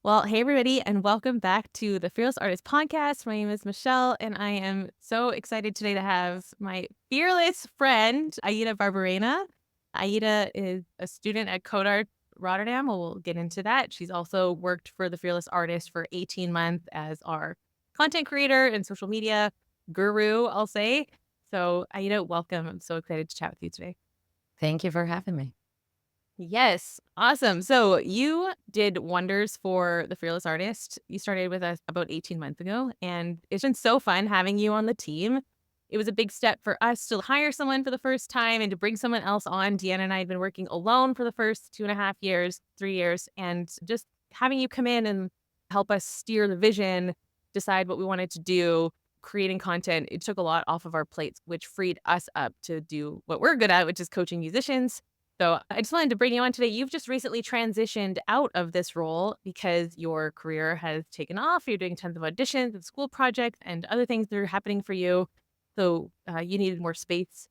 Well, hey, everybody, and welcome back to the Fearless Artist Podcast. My name is Michelle, and I am so excited today to have my fearless friend, Aida Barberena. Aida is a student at Codart Rotterdam. We'll get into that. She's also worked for the Fearless Artist for 18 months as our content creator and social media guru, I'll say. So, Aida, welcome. I'm so excited to chat with you today. Thank you for having me. Yes. Awesome. So you did wonders for the Fearless Artist. You started with us about 18 months ago, and it's been so fun having you on the team. It was a big step for us to hire someone for the first time and to bring someone else on. Deanna and I had been working alone for the first 2.5 years, 3 years, and just having you come in and help us steer the vision, decide what we wanted to do, creating content. It took a lot off of our plates, which freed us up to do what we're good at, which is coaching musicians. So I just wanted to bring you on today. You've just recently transitioned out of this role because your career has taken off. You're doing tons of auditions and school projects and other things that are happening for you. So you needed more space,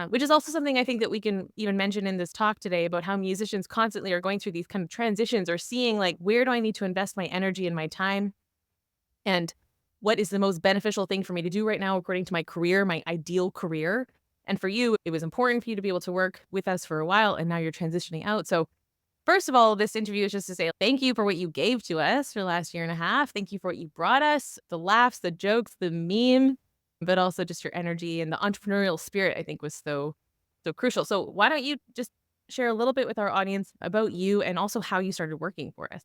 which is also something I think that we can even mention in this talk today about how musicians constantly are going through these kind of transitions or seeing like, where do I need to invest my energy and my time? And what is the most beneficial thing for me to do right now according to my career, my ideal career? And for you, it was important for you to be able to work with us for a while, and now you're transitioning out. So, first of all, this interview is just to say thank you for what you gave to us for the last year and a half. Thank you for what you brought us, the laughs, the jokes, the meme, but also just your energy and the entrepreneurial spirit, I think was so crucial. So, why don't you just share a little bit with our audience about you and also how you started working for us?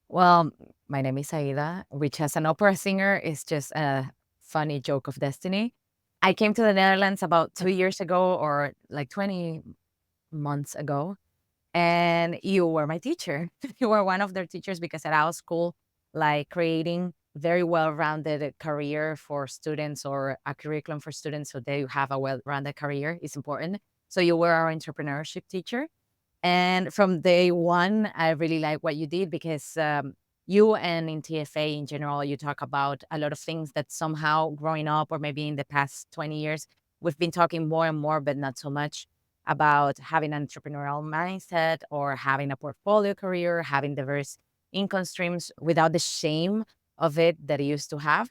Well, my name is Aida, which as an opera singer is just a funny joke of destiny. I came to the Netherlands about 2 years ago or like 20 months ago, and you were my teacher. You were one of their teachers because at our school, like creating very well-rounded career for students or a curriculum for students so they have a well-rounded career is important. So you were our entrepreneurship teacher. And from day one, I really like what you did because you and in TFA in general, you talk about a lot of things that somehow growing up or maybe in the past 20 years, we've been talking more and more, but not so much about having an entrepreneurial mindset or having a portfolio career, having diverse income streams without the shame of it that you used to have.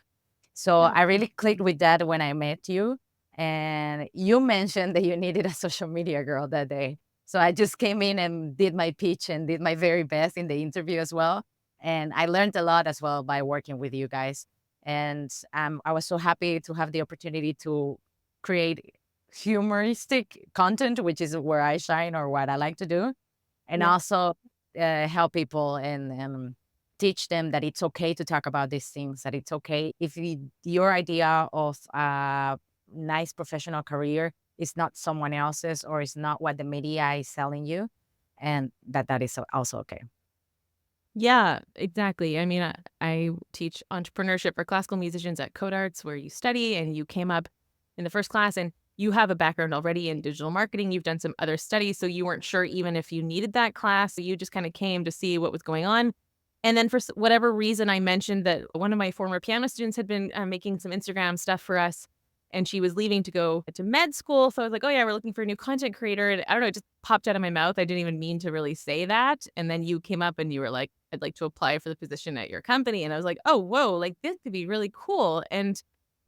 So Yeah. I really clicked with that when I met you. And you mentioned that you needed a social media girl that day. So I just came in and did my pitch and did my very best in the interview as well. And I learned a lot as well by working with you guys. And I was so happy to have the opportunity to create humoristic content, which is where I shine or what I like to do, and Yeah. also help people and teach them that it's okay to talk about these things, that it's okay if your idea of a nice professional career is not someone else's or is not what the media is selling you, and that is also okay. Yeah, exactly. I mean, I teach entrepreneurship for classical musicians at Codarts, where you study and you came up in the first class and you have a background already in digital marketing. You've done some other studies, so you weren't sure even if you needed that class. So you just kind of came to see what was going on. And then for whatever reason, I mentioned that one of my former piano students had been making some Instagram stuff for us and she was leaving to go to med school. So I was like, oh, yeah, we're looking for a new content creator. And I don't know, it just popped out of my mouth. I didn't even mean to really say that. And then you came up and you were like, I'd like to apply for the position at your company. And I was like, oh, whoa, like this could be really cool. And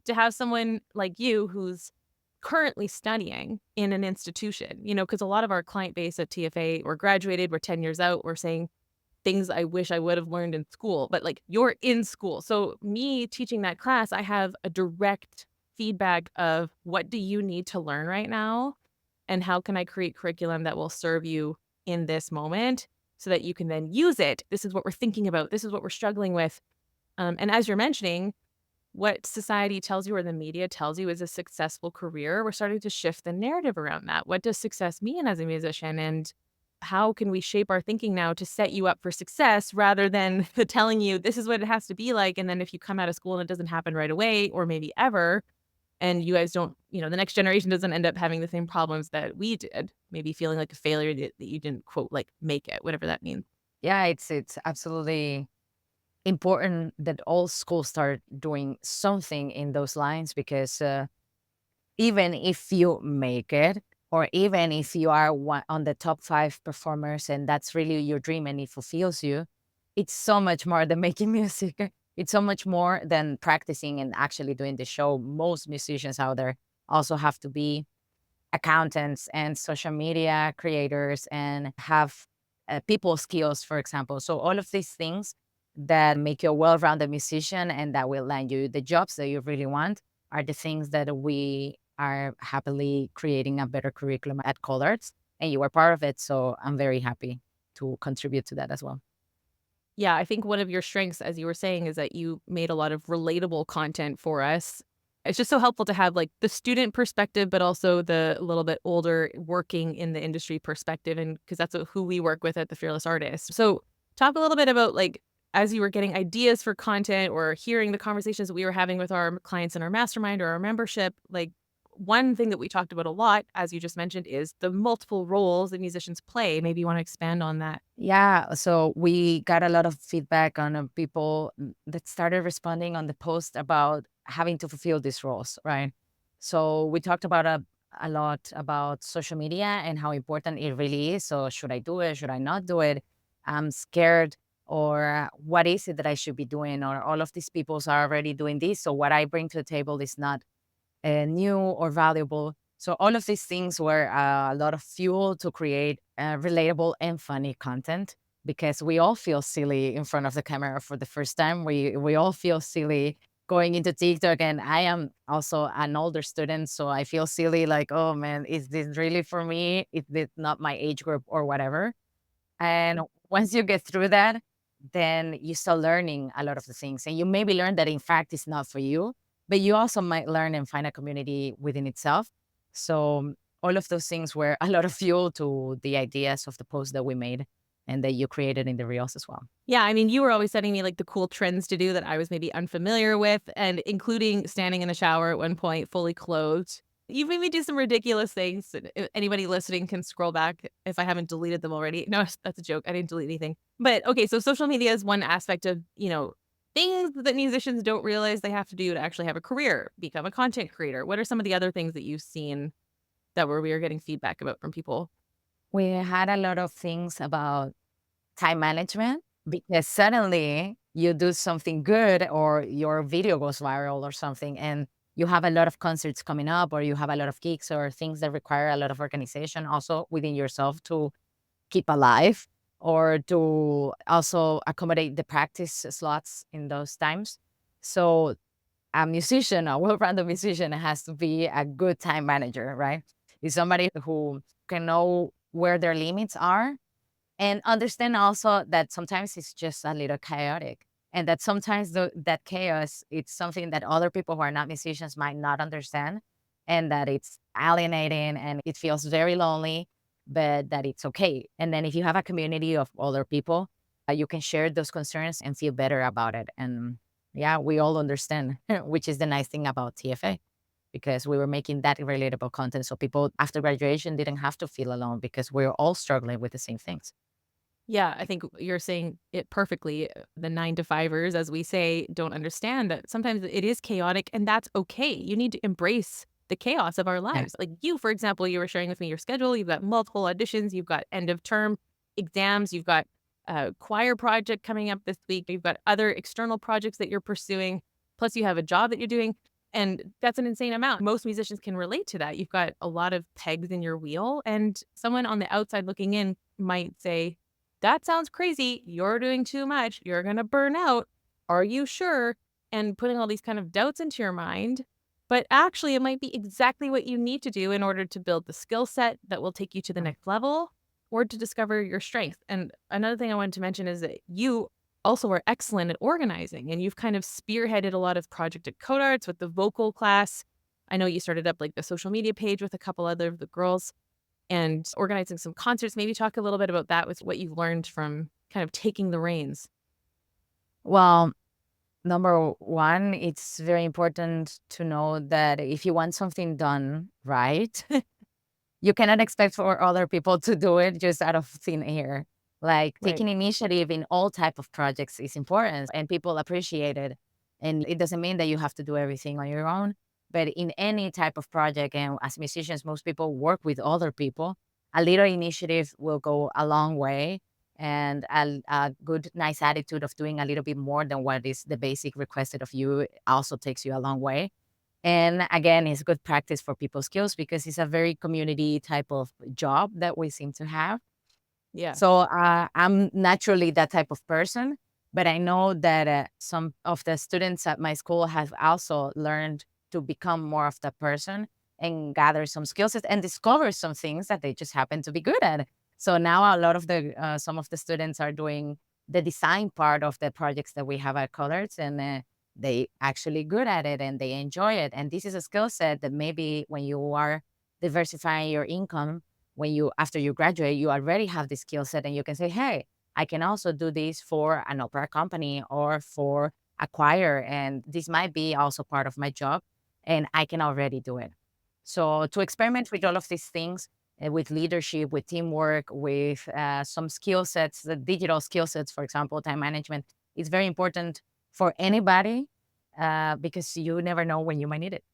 to have someone like you who's currently studying in an institution, because a lot of our client base at TFA, we're graduated, we're 10 years out, we're saying things I wish I would have learned in school, but like you're in school. So me teaching that class, I have a direct feedback of what do you need to learn right now and how can I create curriculum that will serve you in this moment so that you can then use it. This is what we're thinking about. This is what we're struggling with. And as you're mentioning, what society tells you or the media tells you is a successful career, we're starting to shift the narrative around that. What does success mean as a musician? And how can we shape our thinking now to set you up for success rather than the telling you this is what it has to be like? And then if you come out of school and it doesn't happen right away or maybe ever, and you guys don't, the next generation doesn't end up having the same problems that we did, maybe feeling like a failure that you didn't quote, like make it, whatever that means. Yeah, it's absolutely important that all schools start doing something in those lines because even if you make it, or even if you are one on the top 5 performers and that's really your dream and it fulfills you, it's so much more than making music. It's so much more than practicing and actually doing the show. Most musicians out there also have to be accountants and social media creators and have people skills, for example. So all of these things that make you a well-rounded musician and that will land you the jobs that you really want are the things that we are happily creating a better curriculum at Collards, and you were part of it. So I'm very happy to contribute to that as well. Yeah, I think one of your strengths, as you were saying, is that you made a lot of relatable content for us. It's just so helpful to have like the student perspective, but also the little bit older working in the industry perspective. And because that's who we work with at the Fearless Artist. So, talk a little bit about like as you were getting ideas for content or hearing the conversations that we were having with our clients in our mastermind or our membership, like one thing that we talked about a lot, as you just mentioned, is the multiple roles that musicians play. Maybe you want to expand on that. Yeah, so we got a lot of feedback on people that started responding on the post about having to fulfill these roles, right? So we talked about a lot about social media and how important it really is. So should I do it? Should I not do it? I'm scared. Or what is it that I should be doing? Or all of these people are already doing this. So what I bring to the table is not new or valuable. So all of these things were a lot of fuel to create relatable and funny content because we all feel silly in front of the camera for the first time. We all feel silly going into TikTok, and I am also an older student, so I feel silly like, oh man, is this really for me? Is this not my age group or whatever? And once you get through that, then you start learning a lot of the things. And you maybe learn that in fact it's not for you, but you also might learn and find a community within itself. So all of those things were a lot of fuel to the ideas of the post that we made and that you created in the reels as well. Yeah, I mean, you were always sending me, like, the cool trends to do that I was maybe unfamiliar with, and including standing in the shower at one point fully clothed. You made me do some ridiculous things, and if anybody listening can scroll back if I haven't deleted them already. No, that's a joke, I didn't delete anything. But, okay, so social media is one aspect of, things that musicians don't realize they have to do to actually have a career, become a content creator. What are some of the other things that you've seen that we are getting feedback about from people? We had a lot of things about time management because suddenly you do something good or your video goes viral or something and you have a lot of concerts coming up or you have a lot of gigs or things that require a lot of organization also within yourself to keep alive or to also accommodate the practice slots in those times. So a musician, a well-rounded musician has to be a good time manager, right? Is somebody who can know where their limits are and understand also that sometimes it's just a little chaotic and that sometimes that chaos, it's something that other people who are not musicians might not understand and that it's alienating and it feels very lonely, but that it's okay. And then if you have a community of other people, you can share those concerns and feel better about it. And yeah, we all understand, which is the nice thing about TFA because we were making that relatable content. So people after graduation didn't have to feel alone because we're all struggling with the same things. Yeah, I think you're saying it perfectly. The 9 to 5ers, as we say, don't understand that sometimes it is chaotic, and that's okay. You need to embrace the chaos of our Yeah. lives. Like you, for example, you were sharing with me your schedule. You've got multiple auditions, you've got end of term exams, you've got a choir project coming up this week, you've got other external projects that you're pursuing, plus you have a job that you're doing. And that's an insane amount. Most musicians can relate to that. You've got a lot of pegs in your wheel, and someone on the outside looking in might say, that sounds crazy. You're doing too much. You're going to burn out. Are you sure? And putting all these kind of doubts into your mind. But actually, it might be exactly what you need to do in order to build the skill set that will take you to the next level or to discover your strength. And another thing I wanted to mention is that you also are excellent at organizing and you've kind of spearheaded a lot of project at Code Arts with the vocal class. I know you started up like the social media page with a couple other of the girls and organizing some concerts. Maybe talk a little bit about that with what you've learned from kind of taking the reins. Well, number one, it's very important to know that if you want something done right, you cannot expect for other people to do it just out of thin air. Like Right. taking initiative in all type of projects is important and people appreciate it. And it doesn't mean that you have to do everything on your own, but in any type of project, and as musicians, most people work with other people. A little initiative will go a long way. and a good, nice attitude of doing a little bit more than what is the basic requested of you also takes you a long way. And again, it's good practice for people skills because it's a very community type of job that we seem to have. Yeah. So I'm naturally that type of person, but I know that some of the students at my school have also learned to become more of that person and gather some skill sets and discover some things that they just happen to be good at. So now a lot of the some of the students are doing the design part of the projects that we have at Colors, and they actually good at it and they enjoy it. And this is a skill set that maybe when you are diversifying your income, when you after you graduate, you already have the skill set and you can say, hey, I can also do this for an opera company or for a choir. And this might be also part of my job and I can already do it. So to experiment with all of these things, with leadership, with teamwork, with some skill sets, the digital skill sets, for example, time management, is very important for anybody because you never know when you might need it.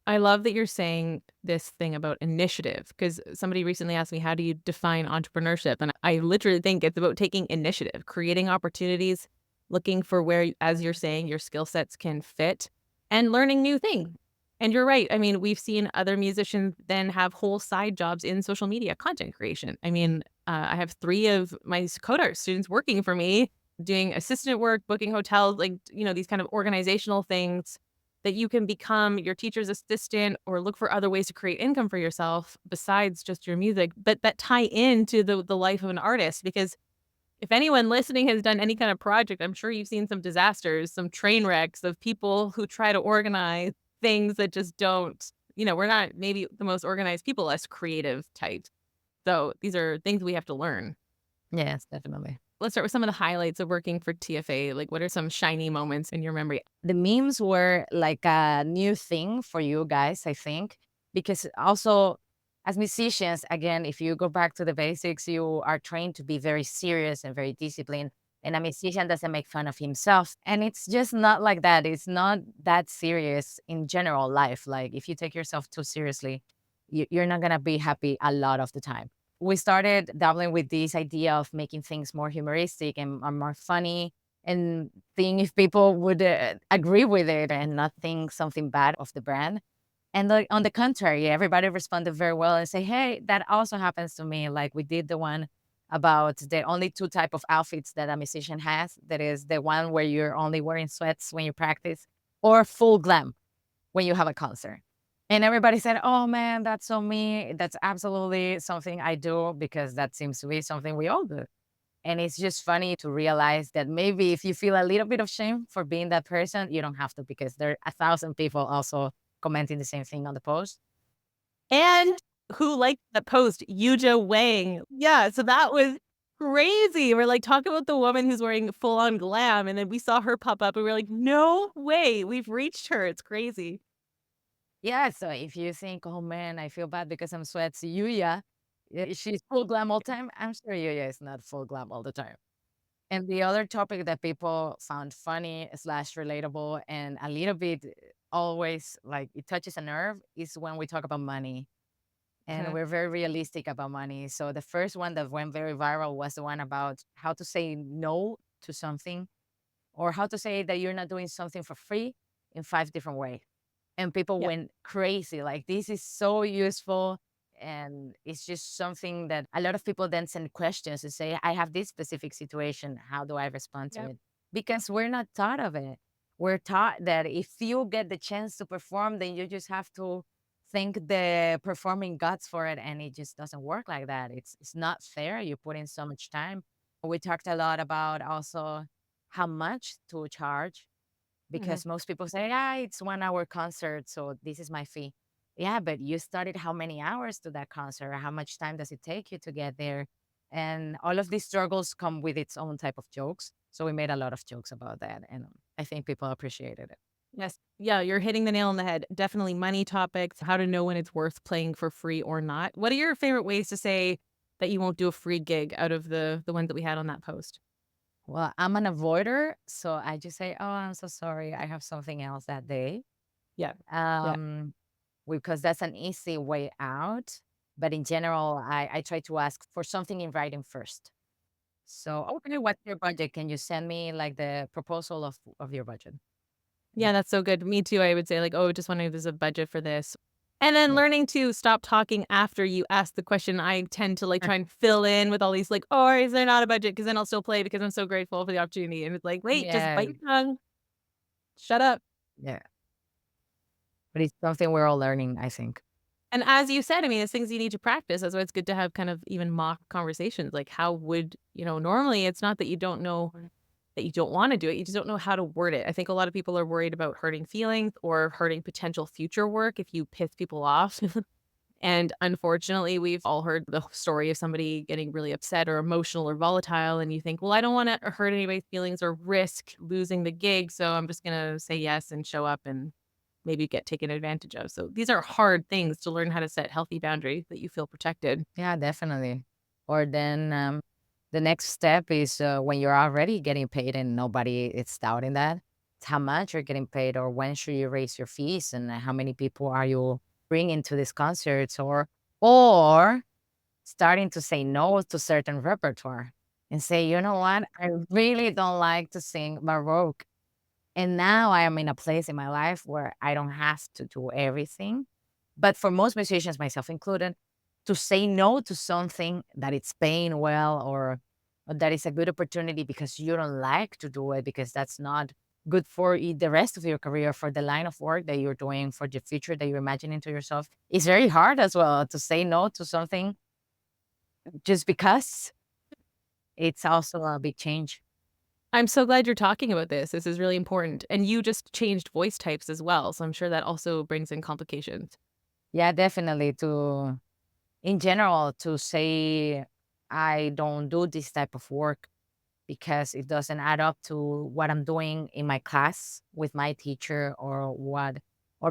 I love that you're saying this thing about initiative because somebody recently asked me, how do you define entrepreneurship? And I literally think it's about taking initiative, creating opportunities, looking for where, as you're saying, your skill sets can fit and learning new things. And you're right. I mean, we've seen other musicians then have whole side jobs in social media content creation. I mean, I have three of my Codart students working for me, doing assistant work, booking hotels, like, these kind of organizational things that you can become your teacher's assistant or look for other ways to create income for yourself besides just your music, but that tie into the life of an artist. Because if anyone listening has done any kind of project, I'm sure you've seen some disasters, some train wrecks of people who try to organize things that just don't, we're not maybe the most organized people, less creative types. So these are things we have to learn. Yes, definitely. Let's start with some of the highlights of working for TFA. Like, what are some shiny moments in your memory? The memes were like a new thing for you guys, I think, because also as musicians, again, if you go back to the basics, you are trained to be very serious and very disciplined. And a musician doesn't make fun of himself. And it's just not like that. It's not that serious in general life. Like if you take yourself too seriously, you're not going to be happy a lot of the time. We started dabbling with this idea of making things more humoristic and more funny and seeing if people would agree with it and not think something bad of the brand. And like on the contrary, everybody responded very well and say, "Hey, that also happens to me." Like we did the one about the only two type of outfits that a musician has. That is the one where you're only wearing sweats when you practice, or full glam when you have a concert. And everybody said, "Oh man, that's so me. That's absolutely something I do because that seems to be something we all do." And it's just funny to realize that maybe if you feel a little bit of shame for being that person, you don't have to because there are 1,000 people also commenting the same thing on the post. And who liked that post? Yuja Wang. Yeah, so that was crazy. We're like, talk about the woman who's wearing full on glam, and then we saw her pop up, and we are like, "No way, we've reached her." It's crazy. Yeah, so if you think, oh man, I feel bad because I'm sweats, Yuya, she's full glam all the time. I'm sure Yuya is not full glam all the time. And the other topic that people found funny slash relatable and a little bit always like it touches a nerve is when we talk about money. And Okay. we're very realistic about money. So the first one that went very viral was the one about how to say no to something or how to say that you're not doing something for free in 5 different ways. And people Yeah. went crazy. Like, this is so useful. And it's just something that a lot of people then send questions and say, I have this specific situation. How do I respond to Yep. it? Because we're not taught of it. We're taught that if you get the chance to perform, then you just have to thank the performing gods for it. And it just doesn't work like that. It's not fair. You put in so much time. We talked a lot about also how much to charge Mhm. because most people say, "Ah, it's 1 hour concert, so this is my fee." Yeah, but you studied how many hours to that concert? How much time does it take you to get there? And all of these struggles come with its own type of jokes. So we made a lot of jokes about that, and I think people appreciated it. Yes. Yeah, you're hitting the nail on the head. Definitely money topics, how to know when it's worth playing for free or not. What are your favorite ways to say that you won't do a free gig out of the ones that we had on that post? Well, I'm an avoider, so I just say, "Oh, I'm so sorry. I have something else that day." Yeah. Yeah. Um, because that's an easy way out. But in general, I try to ask for something in writing first. So, okay, what's your budget? Can you send me like the proposal of your budget? Yeah, that's so good. Me too, I would say like, "Oh, just wondering if there's a budget for this." And then Yeah. learning to stop talking after you ask the question. I tend to, like, try and fill in with all these, like, "Oh, is there not a budget?" Because then I'll still play because I'm so grateful for the opportunity, and it's like, "Wait, just Yeah. bite your tongue. Shut up." Yeah. But it's something we're all learning, I think. And as you said, I mean, it's things you need to practice. That's why it's good to have kind of even mock conversations. Like, how would normally it's not that you don't know that you don't wanna do it, you just don't know how to word it. I think a lot of people are worried about hurting feelings or hurting potential future work if you piss people off. And unfortunately, we've all heard the story of somebody getting really upset or emotional or volatile, and you think, "Well, I don't wanna hurt anybody's feelings or risk losing the gig, so I'm just gonna say yes and show up and maybe get taken advantage of." So these are hard things to learn how to set healthy boundaries that you feel protected. Yeah, definitely. Or then the next step is when you're already getting paid and nobody is doubting that, it's how much you're getting paid or when should you raise your fees and how many people are you bringing to these concerts or starting to say no to certain repertoire and say, you know what, I really don't like to sing Baroque. And now I am in a place in my life where I don't have to do everything. But for most musicians, myself included, to say no to something that it's paying well or that is a good opportunity because you don't like to do it because that's not good for the rest of your career, for the line of work that you're doing, for the future that you're imagining to yourself. It's very hard as well to say no to something just because it's also a big change. I'm so glad you're talking about this. This is really important. And you just changed voice types as well, so I'm sure that also brings in complications. Yeah, definitely. In general, to say I don't do this type of work because it doesn't add up to what I'm doing in my class with my teacher or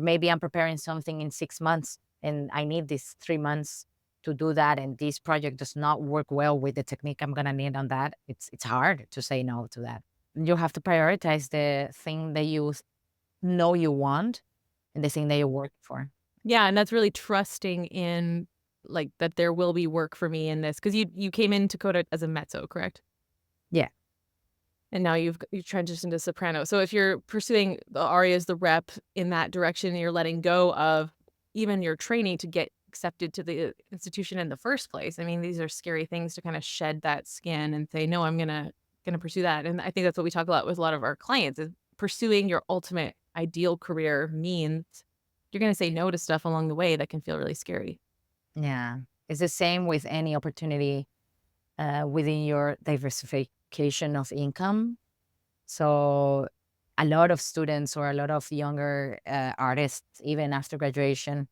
maybe I'm preparing something in 6 months and I need these 3 months to do that. And this project does not work well with the technique I'm going to need on that. It's hard to say no to that. You have to prioritize the thing that know you want and the thing that you're working for. Yeah, and that's really trusting in, like, that there will be work for me in this because you came into Coda as a mezzo, correct? Yeah. And now you've transitioned to soprano. So if you're pursuing the arias, the rep in that direction, and you're letting go of even your training to get accepted to the institution in the first place. I mean, these are scary things to kind of shed that skin and say, "No, I'm gonna pursue that." And I think that's what we talk a lot with a lot of our clients is pursuing your ultimate ideal career means you're gonna say no to stuff along the way that can feel really scary. Yeah. It's the same with any opportunity within your diversification of income. So, a lot of students or a lot of younger artists, even after graduation,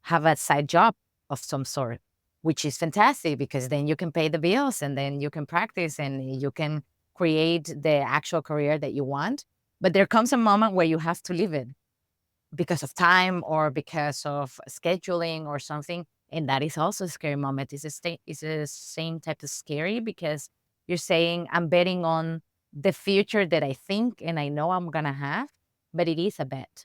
have a side job of some sort, which is fantastic because then you can pay the bills and then you can practice and you can create the actual career that you want. But there comes a moment where you have to leave it because of time or because of scheduling or something. And that is also a scary moment. It's the same type of scary because you're saying, I'm betting on the future that I think and I know I'm going to have, but it is a bet. Yeah.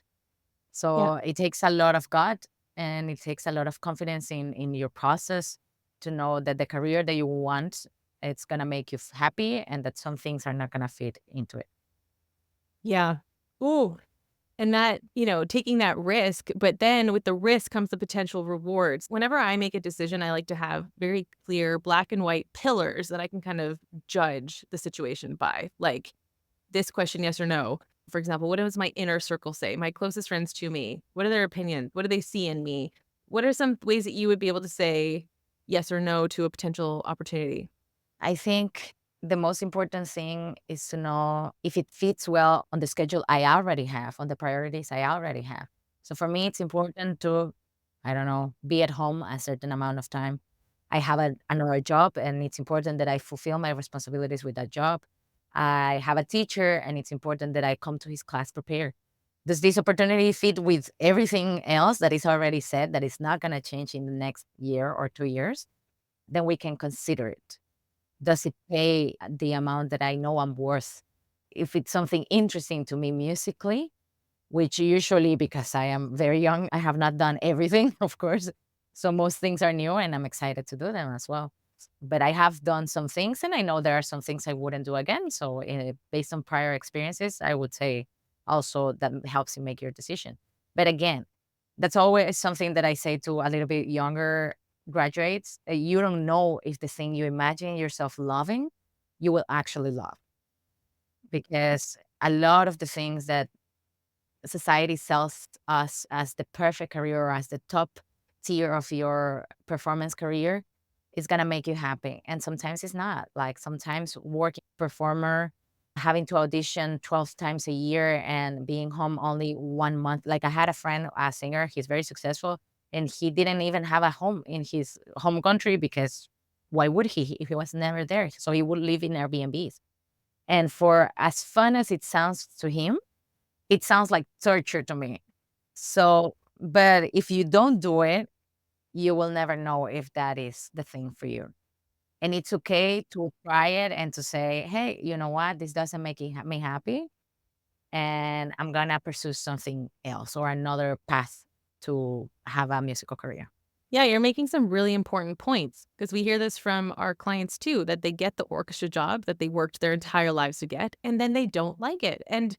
So it takes a lot of gut and it takes a lot of confidence in your process to know that the career that you want, it's going to make you happy and that some things are not going to fit into it. Yeah. Ooh, and that, taking that risk, but then with the risk comes the potential rewards. Whenever I make a decision, I like to have very clear black and white pillars that I can kind of judge the situation by. Like this question, yes or no. For example, what does my inner circle say? My closest friends to me. What are their opinions? What do they see in me? What are some ways that you would be able to say yes or no to a potential opportunity? I think the most important thing is to know if it fits well on the schedule I already have, on the priorities I already have. So for me, it's important to, I don't know, be at home a certain amount of time. I have another job, and it's important that I fulfill my responsibilities with that job. I have a teacher, and it's important that I come to his class prepared. Does this opportunity fit with everything else that is already said that is not going to change in the next year or 2 years? Then we can consider it. Does it pay the amount that I know I'm worth? If it's something interesting to me musically, which usually because I am very young, I have not done everything, of course. So most things are new and I'm excited to do them as well. but I have done some things, and I know there are some things I wouldn't do again. So, based on prior experiences, I would say also that helps you make your decision. But again, that's always something that I say to a little bit younger graduates. You don't know if the thing you imagine yourself loving, you will actually love, because a lot of the things that society sells us as the perfect career or as the top tier of your performance career is gonna make you happy. And sometimes it's not. Like sometimes working performer, having to audition 12 times a year and being home only 1 month. Like I had a friend, a singer, he's very successful, and he didn't even have a home in his home country because why would he if he was never there? So he would live in Airbnbs. And for as fun as it sounds to him, it sounds like torture to me. So, but if you don't do it, you will never know if that is the thing for you. And it's okay to try it and to say, "Hey, you know what? This doesn't make me happy, and I'm gonna pursue something else or another path to have a musical career." Yeah, you're making some really important points because we hear this from our clients too, that they get the orchestra job that they worked their entire lives to get, and then they don't like it. And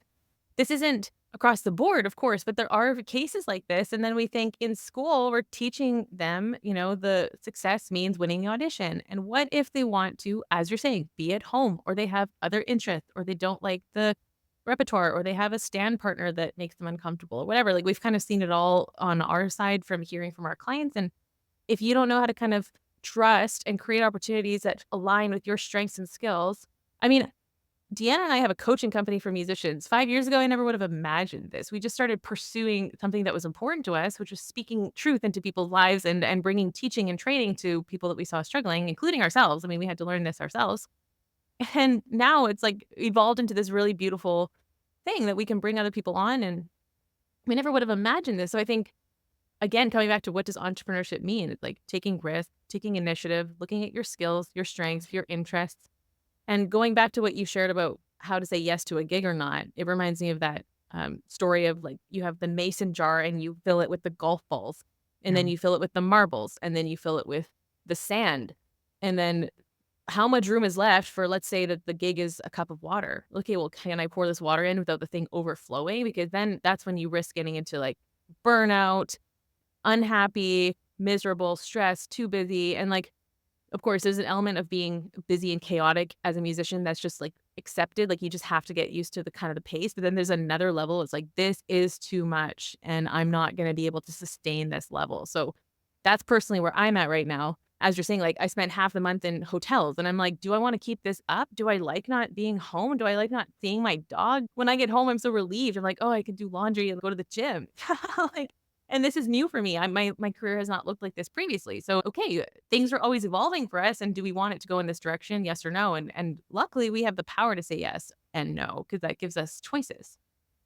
this isn't across the board, of course, but there are cases like this. And then we think in school, we're teaching them, the success means winning the audition. And what if they want to, as you're saying, be at home or they have other interests or they don't like the repertoire or they have a stand partner that makes them uncomfortable or whatever? Like we've kind of seen it all on our side from hearing from our clients. And if you don't know how to kind of trust and create opportunities that align with your strengths and skills, I mean, Deanna and I have a coaching company for musicians. 5 years ago, I never would have imagined this. We just started pursuing something that was important to us, which was speaking truth into people's lives and bringing teaching and training to people that we saw struggling, including ourselves. I mean, we had to learn this ourselves. And now it's like evolved into this really beautiful thing that we can bring other people on, and we never would have imagined this. So I think, again, coming back to what does entrepreneurship mean? It's like taking risks, taking initiative, looking at your skills, your strengths, your interests, and going back to what you shared about how to say yes to a gig or not, it reminds me of that, story of, like, you have the mason jar and you fill it with the golf balls, and Yeah. then you fill it with the marbles, and then you fill it with the sand, and then how much room is left for, let's say that the gig is a cup of water. Okay, well, can I pour this water in without the thing overflowing? Because then that's when you risk getting into, like, burnout, unhappy, miserable, stressed, too busy, and, like, of course, there's an element of being busy and chaotic as a musician that's just, like, accepted, like, you just have to get used to the kind of the pace, but then there's another level, it's like, "This is too much, and I'm not gonna be able to sustain this level." So, that's personally where I'm at right now. As you're saying, like, I spent half the month in hotels, and I'm like, "Do I wanna keep this up? Do I like not being home? Do I like not seeing my dog?" When I get home, I'm so relieved, I'm like, "Oh, I can do laundry and go to the gym." Like, and this is new for me. My career has not looked like this previously. So, okay, things are always evolving for us, and do we want it to go in this direction? Yes or no? And luckily, we have the power to say yes and no because that gives us choices.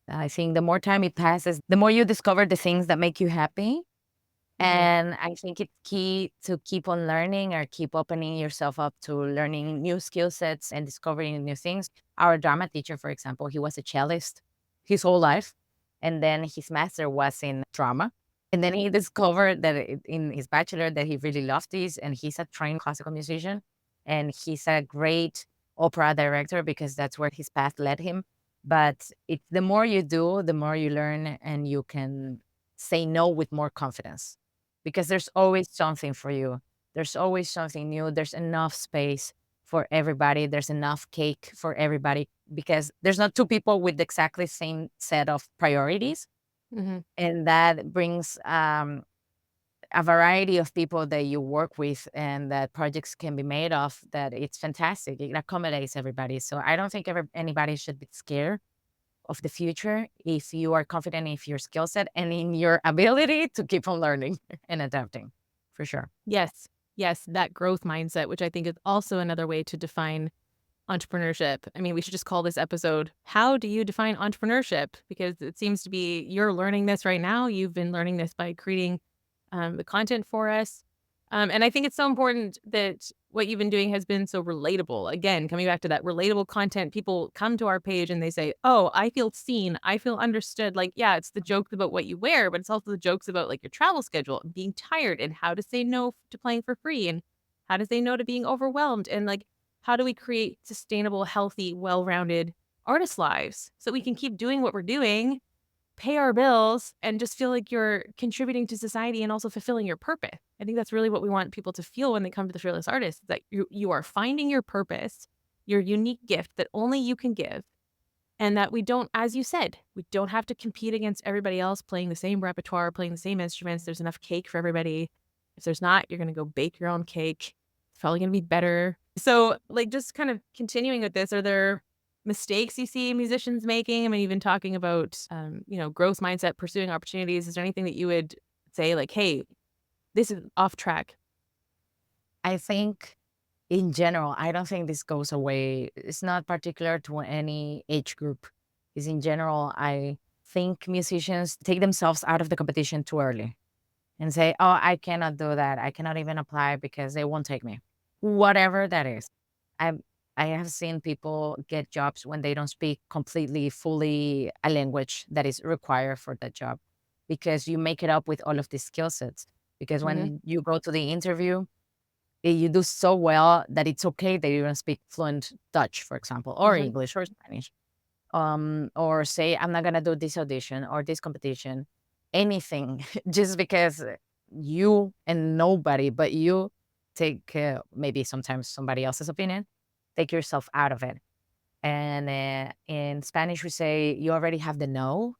I think the more time it passes, the more you discover the things that make you happy. Mhm. And I think it's key to keep on learning or keep opening yourself up to learning new skill sets and discovering new things. Our drama teacher, for example, he was a cellist his whole life. And then his master was in drama. And then he discovered that in his bachelor that he really loved this. And he's a trained classical musician. And he's a great opera director because that's where his path led him. But the more you do, the more you learn and you can say no with more confidence because there's always something for you. There's always something new. There's enough space for everybody. There's enough cake for everybody because there's not two people with exactly same set of priorities. Mhm. And that brings a variety of people that you work with and that projects can be made of that it's fantastic. It accommodates everybody. So I don't think anybody should be scared of the future if you are confident in your skill set and in your ability to keep on learning and adapting, for sure. Yes. Yes, that growth mindset, which I think is also another way to define entrepreneurship. I mean, we should just call this episode, "How do you define entrepreneurship?" Because it seems to be you're learning this right now. You've been learning this by creating the content for us. And I think it's so important that what you've been doing has been so relatable. Again, coming back to that relatable content, people come to our page and they say, "Oh, I feel seen. I feel understood." Like, yeah, it's the jokes about what you wear, but it's also the jokes about like your travel schedule and being tired and how to say no to playing for free. And How to say no to being overwhelmed, and like how do we create sustainable, healthy, well-rounded artist lives so we can keep doing what we're doing, pay our bills, and just feel like you're contributing to society and also fulfilling your purpose. I think that's really what we want people to feel when they come to the Fearless Artist, that you are finding your purpose, your unique gift that only you can give, and that we don't, as you said, we don't have to compete against everybody else playing the same repertoire, playing the same instruments. There's enough cake for everybody. If there's not, you're going to go bake your own cake. It's probably going to be better. So, like, just kind of continuing with this, are there mistakes you see musicians making? I mean, even talking about, growth mindset, pursuing opportunities. Is there anything that you would say, like, hey, this is off track? I think in general, I don't think this goes away. It's not particular to any age group. Is in general, I think musicians take themselves out of the competition too early and say, "Oh, I cannot do that. I cannot even apply because they won't take me." Whatever that is. I I have seen people get jobs when they don't speak completely, fully a language that is required for that job because you make it up with all of these skill sets. Because Mhm, when you go to the interview, you do so well that it's okay that you don't speak fluent Dutch, for example, or mhm, English or Spanish. Or say, I'm not gonna do this audition or this competition, anything, just because you and nobody but you take maybe sometimes somebody else's opinion, take yourself out of it. And in Spanish, we say you already have the no.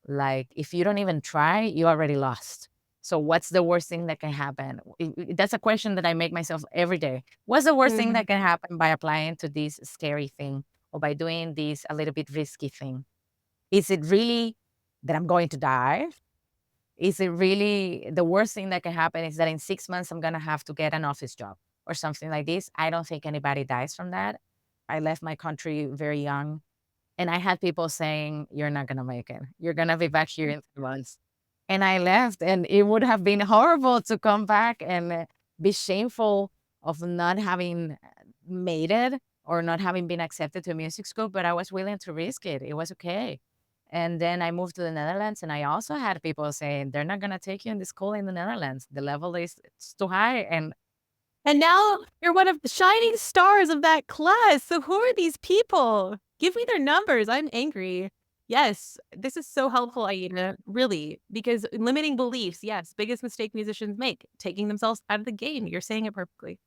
Like, if you don't even try, you already lost. So what's the worst thing that can happen? That's a question that I make myself every day. What's the worst thing mhm. that can happen by applying to this scary thing or by doing this a little bit risky thing? Is it really that I'm going to die? Is it really the worst thing that can happen is that in 6 months I'm gonna have to get an office job or something like this? I don't think anybody dies from that. I left my country very young and I had people saying, "You're not gonna make it. You're gonna be back here in 3 months." And I left, and it would have been horrible to come back and be shameful of not having made it or not having been accepted to a music school, but I was willing to risk it. It was okay. And then I moved to the Netherlands, and I also had people saying, "They're not gonna take you in the school in the Netherlands. The level is it's too high." And And now you're one of the shining stars of that class. So who are these people? Give me their numbers. I'm angry. Yes, this is so helpful, Aida, really, because limiting beliefs, yes, biggest mistake musicians make, taking themselves out of the game. You're saying it perfectly.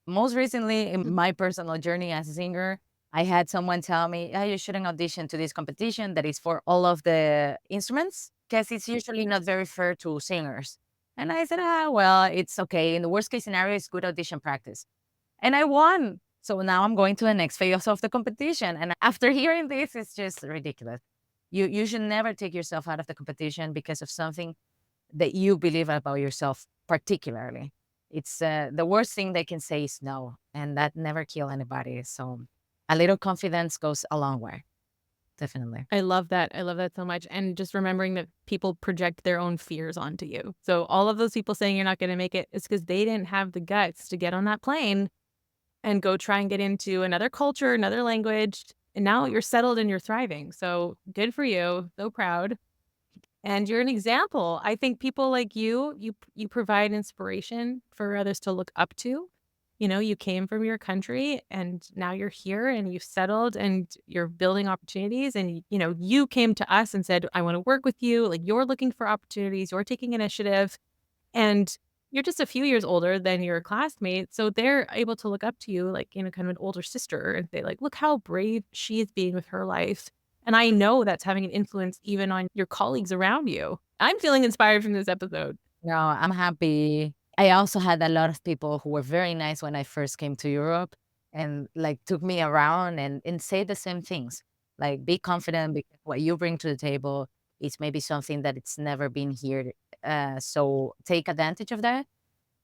most recently, in my personal journey as a singer, I had someone tell me, "Oh, you shouldn't audition to this competition that is for all of the instruments because it's usually not very fair to singers." And I said, "Ah, well, it's okay. In the worst case scenario, it's good audition practice." And I won. So now I'm going to the next phase of the competition. And after hearing this, it's just ridiculous. You should never take yourself out of the competition because of something that you believe about yourself particularly. It's the worst thing they can say is no, and that never kill anybody. So a little confidence goes a long way, definitely. I love that. I love that so much. And just remembering that people project their own fears onto you. So all of those people saying you're not going to make it, it's because they didn't have the guts to get on that plane and go try and get into another culture, another language. And now you're settled and you're thriving. So good for you. So proud. And you're an example. I think people like you provide inspiration for others to look up to. You know, you came from your country and now you're here and you've settled and you're building opportunities and you came to us and said, "I want to work with you." Like you're looking for opportunities, you're taking initiative and you're just a few years older than your classmates, so they're able to look up to you like, kind of an older sister and say like, "Look how brave she is being with her life." And I know that's having an influence even on your colleagues around you. I'm feeling inspired from this episode. No, I'm happy. I also had a lot of people who were very nice when I first came to Europe and like took me around and say the same things. Like be confident because what you bring to the table is maybe something that it's never been here. So take advantage of that.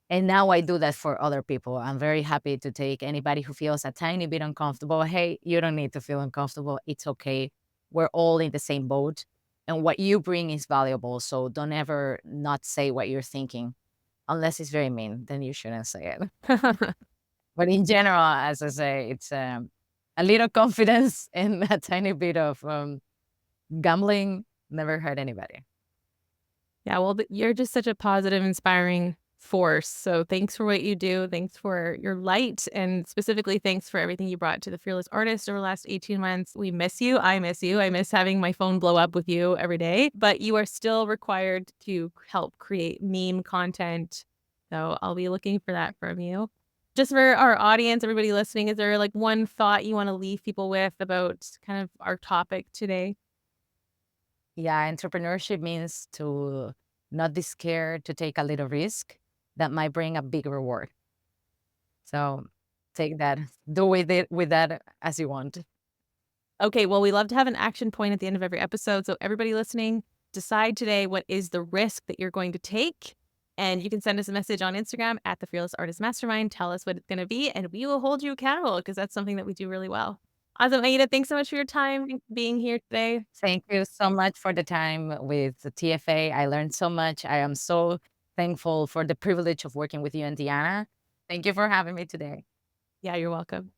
And now I do that for other people. I'm very happy to take anybody who feels a tiny bit uncomfortable. Hey, you don't need to feel uncomfortable. It's okay. We're all in the same boat. And what you bring is valuable. So don't ever not say what you're thinking. Unless it's very mean, then you shouldn't say it. But in general, as I say, it's a little confidence and a tiny bit of gambling never hurt anybody. Yeah, well, you're just such a positive, inspiring force. So thanks for what you do. Thanks for your light. And specifically, thanks for everything you brought to the Fearless Artist over the last 18 months. We miss you. I miss you. I miss having my phone blow up with you every day, but you are still required to help create meme content. So I'll be looking for that from you. Just for our audience, everybody listening, is there like one thought you want to leave people with about kind of our topic today? Yeah, entrepreneurship means to not be scared to take a little risk that might bring a big reward. So take that, do with that as you want. Okay, well, we love to have an action point at the end of every episode. So, everybody listening, decide today what is the risk that you're going to take. And you can send us a message on Instagram at the Fearless Artist Mastermind. Tell us what it's going to be, and we will hold you accountable because that's something that we do really well. Awesome. Aida, thanks so much for your time and being here today. Thank you so much for the time with the TFA. I learned so much. I am so thankful for the privilege of working with you and Diana. Thank you for having me today. Yeah, you're welcome.